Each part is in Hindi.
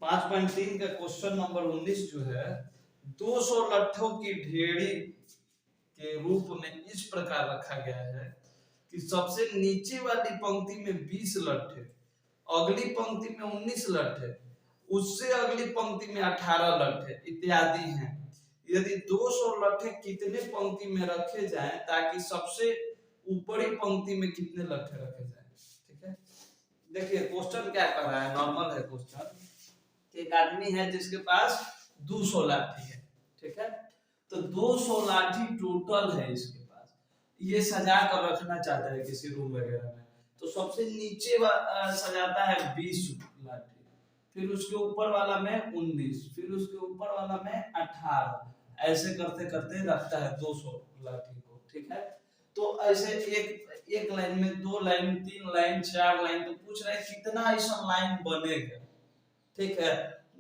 5.3 का क्वेश्चन नंबर 19 जो है 200 लट्ठों की ढेरी के रूप में इस प्रकार रखा गया है कि सबसे नीचे वाली पंक्ति में 20 लट्ठे, अगली पंक्ति में 19 लट्ठे, उससे अगली पंक्ति में 18 लट्ठे इत्यादि हैं। यदि 200 लट्ठे कितने पंक्ति में रखे जाएं ताकि सबसे ऊपरी पंक्ति में कितने लट्ठे रखे जाएं। ठीक है, देखिए क्वेश्चन क्या कर रहा है, नॉर्मल है क्वेश्चन। एक आदमी है जिसके पास 200 लाठी है, ठीक है, तो 200 लाठी टोटल है इसके पास, ये सजा कर रखना चाहता है किसी रूम वगैरह में। तो सबसे नीचे सजाता है 20 लाठी, फिर उसके ऊपर वाला में 19, फिर उसके ऊपर वाला में 18, ऐसे करते करते रखता है 200 लाठी को। ठीक है, तो ऐसे एक लाइन में, 2 लाइन, 3 लाइन, 4 लाइन, तो पूछ रहा है कितना ऐसा लाइन बनेगा। ठीक है,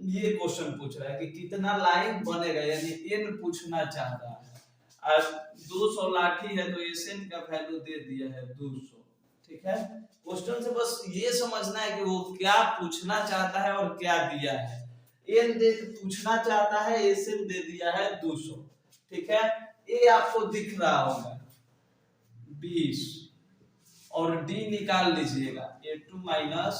ये क्वेश्चन पूछ रहा है कि कितना लाइन बनेगा, यानी एन पूछना चाह रहा है। और 200 लाठी है तो एन का वैल्यू दे दिया है 200। ठीक है, क्वेश्चन से बस ये समझना है कि वो क्या पूछना चाहता है और क्या दिया है। एन दे पूछना चाहता है, एन दे दिया है 200। ठीक है, ए आपको दिख रहा होगा 20 और डी निकाल लीजिएगा, a2 माइनस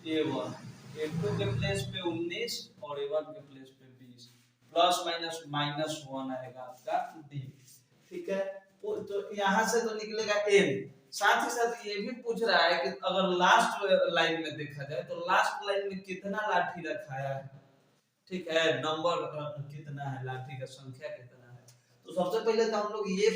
a1, a2 के प्लेस पे 19 और a1 के प्लेस पे 20, प्लस माइनस माइनस 1 आएगा आपका d। ठीक है, तो यहां से तो निकलेगा n। साथ ही साथ ये भी पूछ रहा है कि अगर लास्ट लाइन में देखा जाए तो लास्ट लाइन में कितना लाठी रखाया है। ठीक है, नंबर कितना है, लाठी का संख्या कितना है। तो सबसे पहले तो हम लोग ये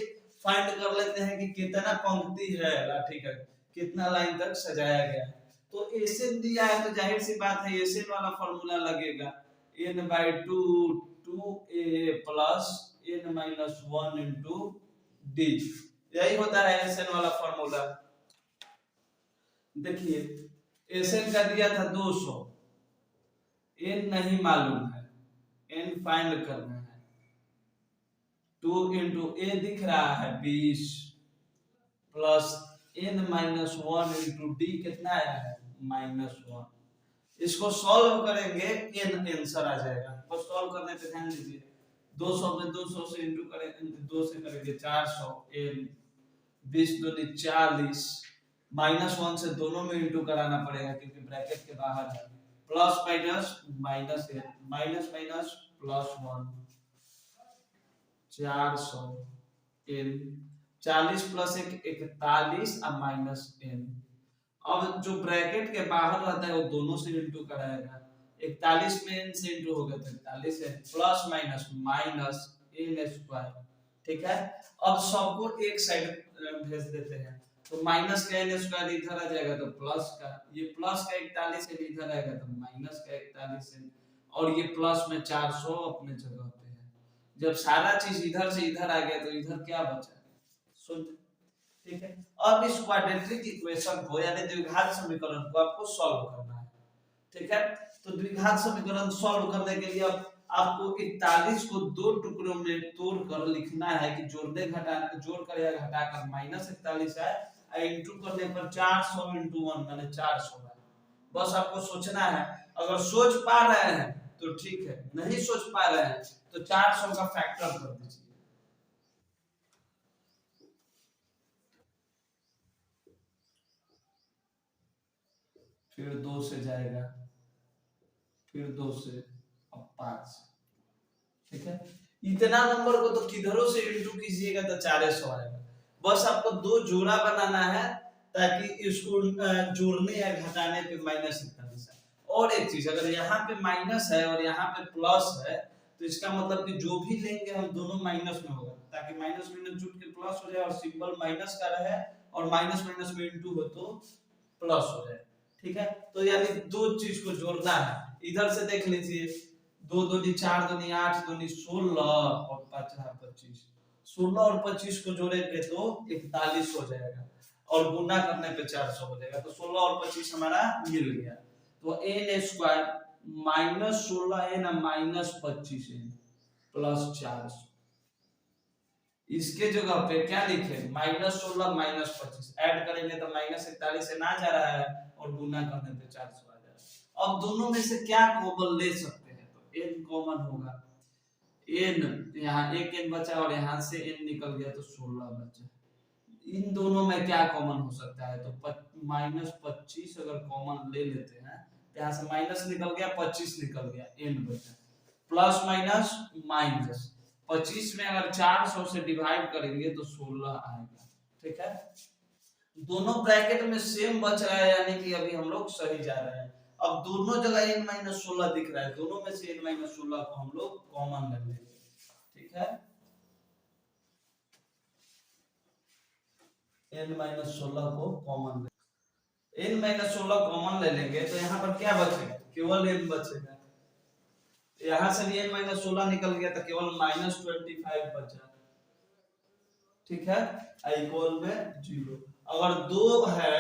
फाइंड कर लेते हैं कि कितना पंक्ति है लाठी का, कितना लाइन तक सजाया गया है। तो एन दिया है तो जाहिर सी बात है एन वाला फॉर्मूला लगेगा, n/2 2a plus n-1 into D, यही होता है एन वाला फॉर्मूला। देखिए एन का दिया था 200, n नहीं मालूम है, n फाइंड करना है। 2 इंटू ए दिख रहा है 20 प्लस n-1 इंटू डी कितना आया है -1। इसको सॉल्व करेंगे n आंसर आ जाएगा। बस सॉल्व करने पे ध्यान दीजिए, 200 में 200 से इंटू करेंगे, 2 से करेंगे 400, n 20 दूनी 40, -1 से दोनों में इंटू कराना पड़ेगा क्योंकि ब्रैकेट के बाहर है, plus minus minus n, minus minus plus 1, 400 n, 40 plus 1 41 और माइनस n। अब जो ब्रैकेट के बाहर रहता है वो दोनों से इंटू कराएगा, 41 में n से इंटू होगा तो 41 है, plus minus minus n square. ठीक है, अब सबको एक साइड भेज देते हैं, तो माइनस का n स्क्वायर इधर आ जाएगा तो प्लस का, ये प्लस का 41 है इधर आएगा तो माइनस का 41 है, और ये प्लस में 400 अपने जगह पे है। जब सारा चीज इधर से इधर आ गया तो इधर क्या बचा, शून्य। ठीक है, अब इस क्वाड्रेटिक इक्वेशन को यानी द्विघात समीकरण को आपको सॉल्व करना है। ठीक है, तो द्विघात समीकरण सॉल्व करने के लिए अब आपको 41 को दो टुकड़ों में तोड़कर लिखना है कि जोड़ने घटाने जोड़कर या घटाकर -41 है, और इंटू करने पर 400 इंटू 1 माने 400 है। बस आपको सोचना है, अगर सोच पा रहे हैं तो ठीक है, नहीं सोच पा रहे हैं तो 400 का फैक्टर कर दीजिए। फिर 2 से जाएगा, फिर 2 से, अब 5 से। ठीक है, इतना नंबर को तो किधरों से इंटू कीजिएगा तो 400 आएगा। बस आपको दो जोड़ा बनाना है ताकि इसको जोड़ने या घटाने पे -41 है। और एक चीज, अगर यहाँ पे माइनस है और यहाँ पे प्लस है तो इसका मतलब कि जो भी लेंगे हम दोनों माइनस में होगा, ताकि माइनस माइनस जुट के प्लस हो जाए और सिंबल माइनस का रहे और माइनस माइनस में इंटू हो तो प्लस हो जाए। ठीक है, तो यानी दो चीज को जोड़ना है। इधर से देख लीजिए, 2 दूनी 4 दूनी 8 दूनी 16 और 5 25, 16 और 25 को जोड़ेंगे तो 41 हो जाएगा और गुना करने पे 400 हो जाएगा। तो 16 और 25 हमारा मिल गया, तो n square -16n -25n plus 400। इसके जगह पे क्या लिखे, -16 -25 ऐड करेंगे तो -41 से ना जा रहा है और गुना करने पे 400 आ जाएगा। अब दोनों में से क्या कॉमन ले सकते हैं, तो n कॉमन होगा, n यहाँ एक n बचा और यहाँ से n निकल गया तो 16 बचा। इन दोनों में क्या कॉमन हो सकता है, तो -25 अगर कॉमन ले लेते हैं तो यहाँ से माइनस निकल गया, 25 निकल गया, n बचा, प्लस माइनस माइनस 25 में अगर 400 से डिवाइड करेंगे तो 16 आएगा। ठीक है, दोनों ब्रैकेट में सेम बच रहा है, यानी कि अभी हम लोग सही जा रहे हैं। अब दोनों जगह n-16 दिख रहा है, दोनों में से n-16 को हम लोग कॉमन ले लेंगे। ठीक है, n-16 को कॉमन n-16 कॉमन ले लेंगे तो यहाँ पर क्या बचेगा, केवल n बचेगा। यहाँ से भी n-16 निकल गया तो केवल -25 बचा। ठीक है, इक्वल में 0। अगर 2 है,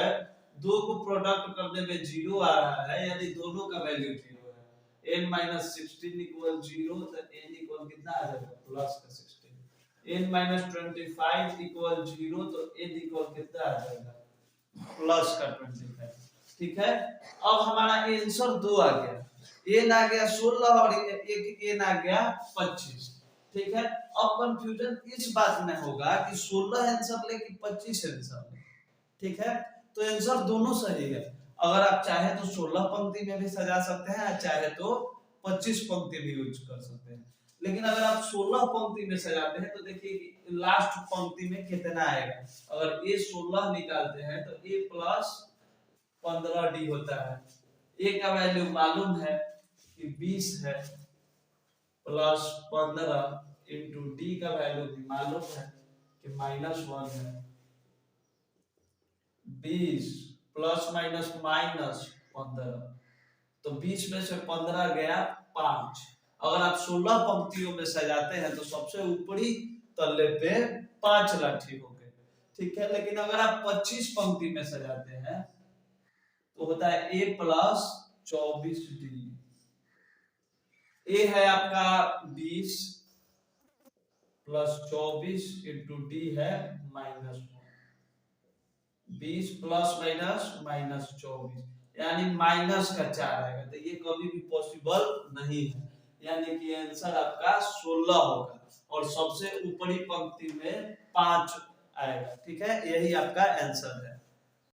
2 को प्रोडक्ट करने में 0 आ रहा है, यानी दोनों का वैल्यू 0 है। n-16 इक्वल 0 तो n इक्वल कितना आ जाएगा, प्लस का 16। n-25 इक्वल 0 तो n इक्वल कितना आ जाएगा, प्लस का 25। ठीक है, अब हमारा आंसर 2 आ गया, n आ गया 16 और एक n आ गया 25। ठीक है, अब कंफ्यूजन इस बात में होगा कि 16 आंसर ले कि 25 आंसर ले। ठीक है, तो आंसर दोनों सही है। अगर आप चाहे तो 16 पंक्ति में भी सजा सकते हैं, चाहे तो 25 पंक्ति भी यूज कर सकते हैं। लेकिन अगर आप 16 पंक्ति में सजाते हैं तो देखिए लास्ट पंक्ति में कितना आएगा। अगर a 16 निकालते हैं तो a प्लस 15d होता है। a का वैल्यू मालूम है कि 20 है, प्लस 15 इंटू डी का वैल्यू भी मालूम है कि -1 है। 20 प्लस माइनस माइनस 15, तो 20 में से 15 गया 5। अगर आप 16 पंक्तियों में सजाते हैं तो सबसे ऊपरी तल्ले पे 5 लाठी हो गए। ठीक है, लेकिन अगर आप 25 पंक्ति में सजाते हैं तो होता है a प्लस 24d। a है आपका 20 प्लस 24 इंटू डी है -1। 20 प्लस माइनस माइनस 24 यानी माइनस का 4 आएगा, तो ये कभी भी पॉसिबल नहीं है, यानी कि आंसर आपका 16 होगा और सबसे ऊपरी पंक्ति में 5 आएगा। ठीक है, यही आपका आंसर है।